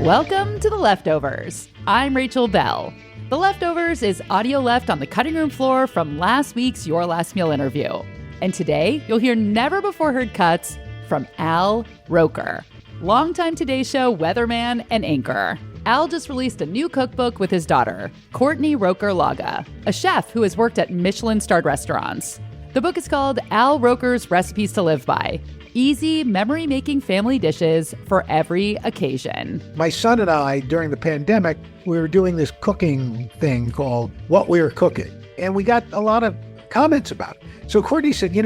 Welcome to The Leftovers. I'm Rachel Bell. The Leftovers is audio left on the cutting room floor from last week's Your Last Meal interview. And today, you'll hear never-before-heard cuts from Al Roker, longtime Today Show weatherman and anchor. Al just released a new cookbook with his daughter, Courtney Roker Laga, a chef who has worked at Michelin-starred restaurants. The book is called Al Roker's Recipes to Live By. Easy, memory-making family dishes for every occasion. My son and I, during the pandemic, we were doing this cooking thing called What We Were Cooking. And we got a lot of comments about it. So Courtney said,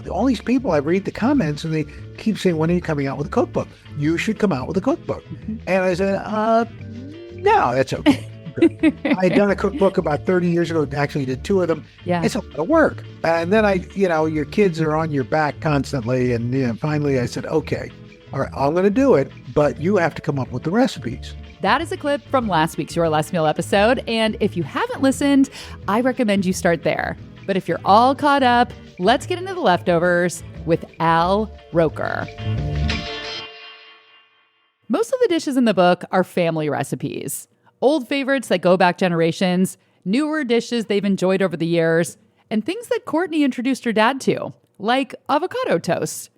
all these people, I read the comments and they keep saying, when are you coming out with a cookbook? You should come out with a cookbook. Mm-hmm. And I said, no, that's okay. I had done a cookbook about 30 years ago. Actually did 2 of them. Yeah. It's a lot of work. And then your kids are on your back constantly. And finally I said, okay, all right, I'm going to do it, but you have to come up with the recipes. That is a clip from last week's Your Last Meal episode. And if you haven't listened, I recommend you start there. But if you're all caught up, let's get into the leftovers with Al Roker. Most of the dishes in the book are family recipes. Old favorites that go back generations, newer dishes they've enjoyed over the years, and things that Courtney introduced her dad to, like avocado toast.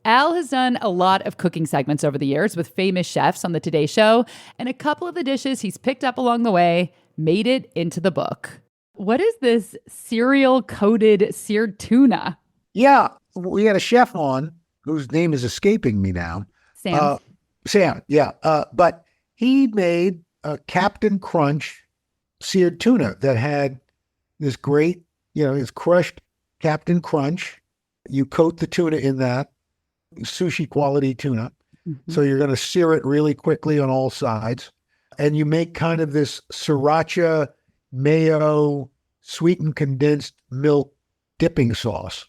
Al has done a lot of cooking segments over the years with famous chefs on the Today Show, and a couple of the dishes he's picked up along the way made it into the book. What is this cereal-coated seared tuna? Yeah, we had a chef on whose name is escaping me now. Sam, yeah. But he made a Captain Crunch seared tuna that had this great, it's crushed Captain Crunch. You coat the tuna in that sushi quality tuna. Mm-hmm. So you're going to sear it really quickly on all sides. And you make kind of this sriracha mayo sweetened condensed milk dipping sauce.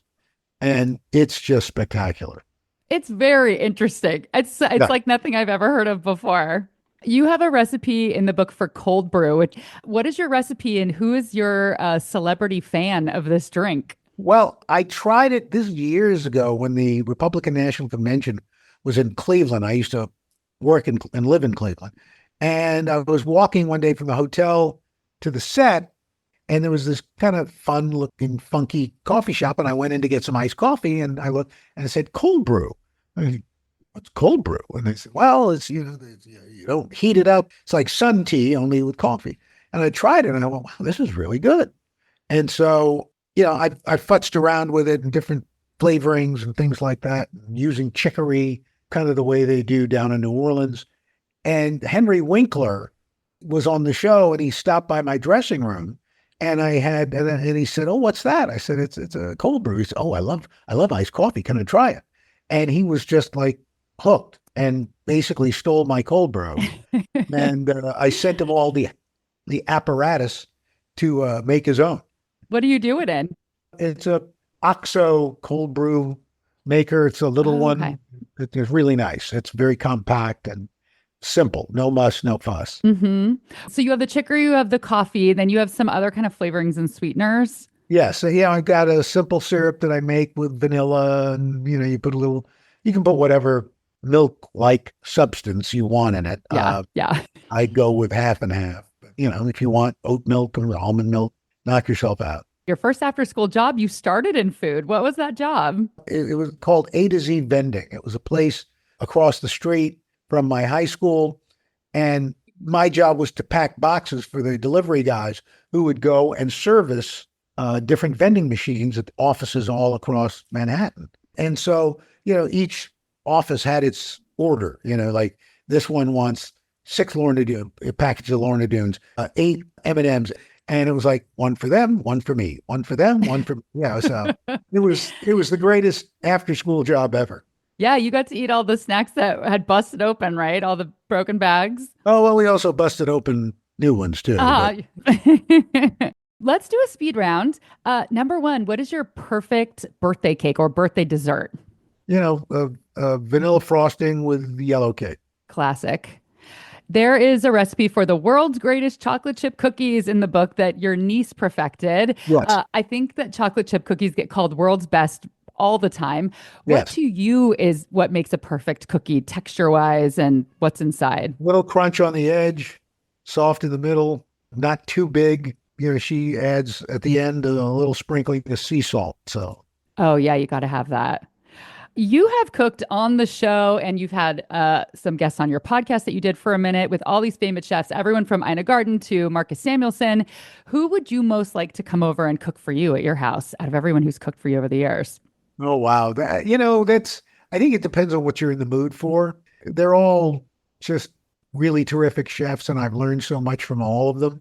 And it's just spectacular. It's very interesting. It's like nothing I've ever heard of before. You have a recipe in the book for cold brew. What is your recipe and who is your celebrity fan of this drink? Well, I tried it this years ago when the Republican National Convention was in Cleveland. I used to work and live in Cleveland. And I was walking one day from the hotel to the set, and there was this kind of fun-looking, funky coffee shop, and I went in to get some iced coffee, and I looked, and it said cold brew. I mean, what's cold brew? And they said, well, it's, you don't heat it up. It's like sun tea, only with coffee. And I tried it, and I went, wow, this is really good. And so, I futzed around with it and different flavorings and things like that, using chicory, kind of the way they do down in New Orleans. And Henry Winkler was on the show, and he stopped by my dressing room, and and he said, oh, what's that? I said, it's a cold brew. He said, oh, I love iced coffee. Can I try it? And he was just like hooked and basically stole my cold brew. And I sent him all the apparatus to make his own. What do you do it in? It's a OXO cold brew maker. It's a little one. Okay. It's really nice. It's very compact and simple. No muss, no fuss. Mm-hmm. So you have the chicory, you have the coffee, then you have some other kind of flavorings and sweeteners. Yes. Yeah, I got a simple syrup that I make with vanilla, and you can put whatever milk-like substance you want in it. Yeah. I go with half and half. If you want oat milk or almond milk, knock yourself out. Your first after-school job, you started in food. What was that job? It was called A to Z Vending. It was a place across the street from my high school, and my job was to pack boxes for the delivery guys who would go and service different vending machines at offices all across Manhattan. And so, each office had its order, like this one wants 6 Lorna Doone, a package of Lorna Doones, 8 M&Ms. And it was like one for them, one for me, one for them, one for me. So it was the greatest after school job ever. Yeah, you got to eat all the snacks that had busted open, right? All the broken bags. Oh, well, we also busted open new ones too. Let's do a speed round. Number 1, what is your perfect birthday cake or birthday dessert? Vanilla frosting with yellow cake. Classic. There is a recipe for the world's greatest chocolate chip cookies in the book that your niece perfected. Yes. I think that chocolate chip cookies get called world's best all the time. What Yes. to you is what makes a perfect cookie texture-wise and what's inside? Little crunch on the edge, soft in the middle, not too big. She adds at the end a little sprinkling of sea salt. So Oh, yeah, you got to have that. You have cooked on the show and you've had some guests on your podcast that you did for a minute with all these famous chefs, everyone from Ina Garten to Marcus Samuelsson. Who would you most like to come over and cook for you at your house out of everyone who's cooked for you over the years? oh wow. That's I think it depends on what you're in the mood for. They're all just really terrific chefs, and I've learned so much from all of them.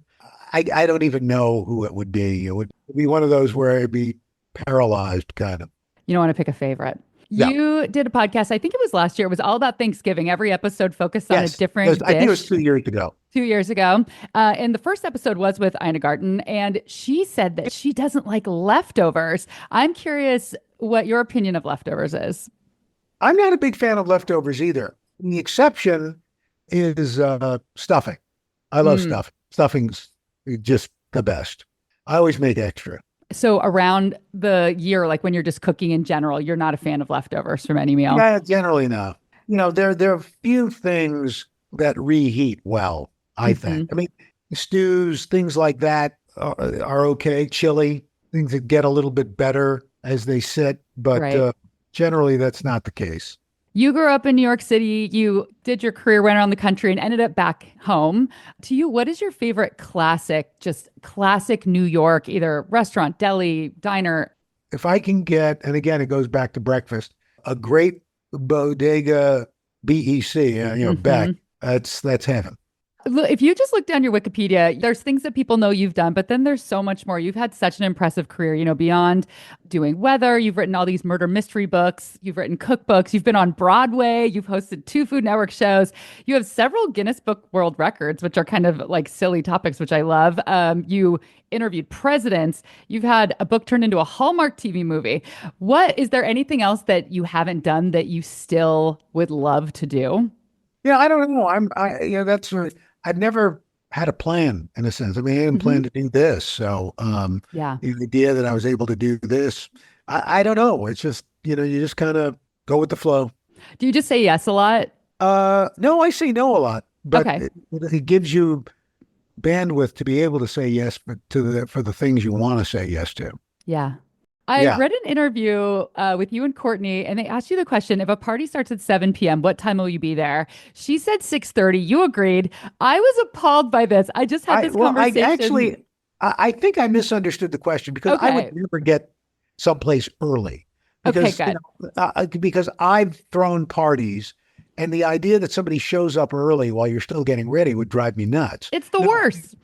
I don't even know who it would be. It would be one of those where I'd be paralyzed kind of. You don't want to pick a favorite. Yeah. You did a podcast, I think it was last year. It was all about Thanksgiving. Every episode focused on a different dish. I think it was 2 years ago. 2 years ago. And the first episode was with Ina Garten, and she said that she doesn't like leftovers. I'm curious what your opinion of leftovers is. I'm not a big fan of leftovers either. The exception is stuffing. I love stuffing. Stuffing's just the best. I always make extra. So around the year, like when you're just cooking in general, you're not a fan of leftovers from any meal? Yeah, generally no. There are few things that reheat well, I think. I mean, stews, things like that are okay. Chili, things that get a little bit better as they sit, but Right. Generally that's not the case. You grew up in New York City. You did your career, went around the country, and ended up back home. To you, what is your favorite just classic New York, either restaurant, deli, diner? If I can get, and again, it goes back to breakfast, a great bodega BEC, Beck, that's heaven. Look, if you just look down your Wikipedia, there's things that people know you've done, but then there's so much more. You've had such an impressive career, beyond doing weather. You've written all these murder mystery books. You've written cookbooks. You've been on Broadway. You've hosted 2 Food Network shows. You have several Guinness Book World Records, which are kind of like silly topics, which I love. You interviewed presidents. You've had a book turned into a Hallmark TV movie. Is there anything else that you haven't done that you still would love to do? Yeah, I don't know. I've never had a plan in a sense. I mean, I didn't plan to do this. So, Yeah. the idea that I was able to do this, I don't know. It's just, you just kind of go with the flow. Do you just say yes a lot? No, I say no a lot, but Okay. it gives you bandwidth to be able to say yes, but for the things you want to say yes to. Yeah. I read an interview with you and Courtney, and they asked you the question, if a party starts at 7 p.m., what time will you be there? She said 6:30. You agreed. I was appalled by this. I just had this conversation. I think I misunderstood the question because I would never get someplace early. Because, Okay, good. Because I've thrown parties, and the idea that somebody shows up early while you're still getting ready would drive me nuts. It's the worst.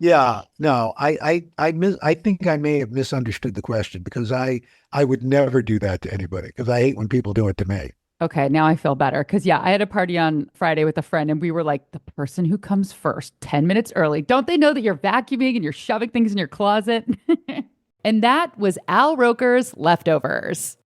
Yeah, no, I think I may have misunderstood the question because I would never do that to anybody because I hate when people do it to me. Okay, now I feel better. Because, I had a party on Friday with a friend, and we were like, the person who comes first, 10 minutes early, don't they know that you're vacuuming and you're shoving things in your closet? And that was Al Roker's Leftovers.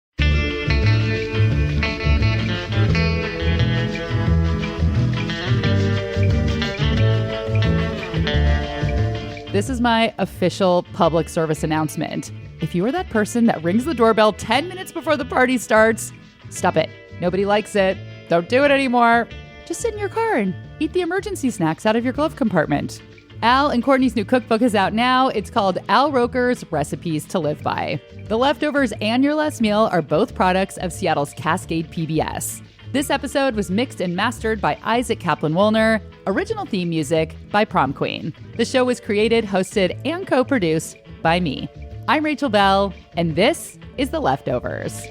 This is my official public service announcement. If you are that person that rings the doorbell 10 minutes before the party starts, stop it. Nobody likes it. Don't do it anymore. Just sit in your car and eat the emergency snacks out of your glove compartment. Al and Courtney's new cookbook is out now. It's called Al Roker's Recipes to Live By. The Leftovers and Your Last Meal are both products of Seattle's Cascade PBS. This episode was mixed and mastered by Isaac Kaplan-Woolner. Original theme music by Prom Queen. The show was created, hosted, and co-produced by me. I'm Rachel Bell, and this is The Leftovers.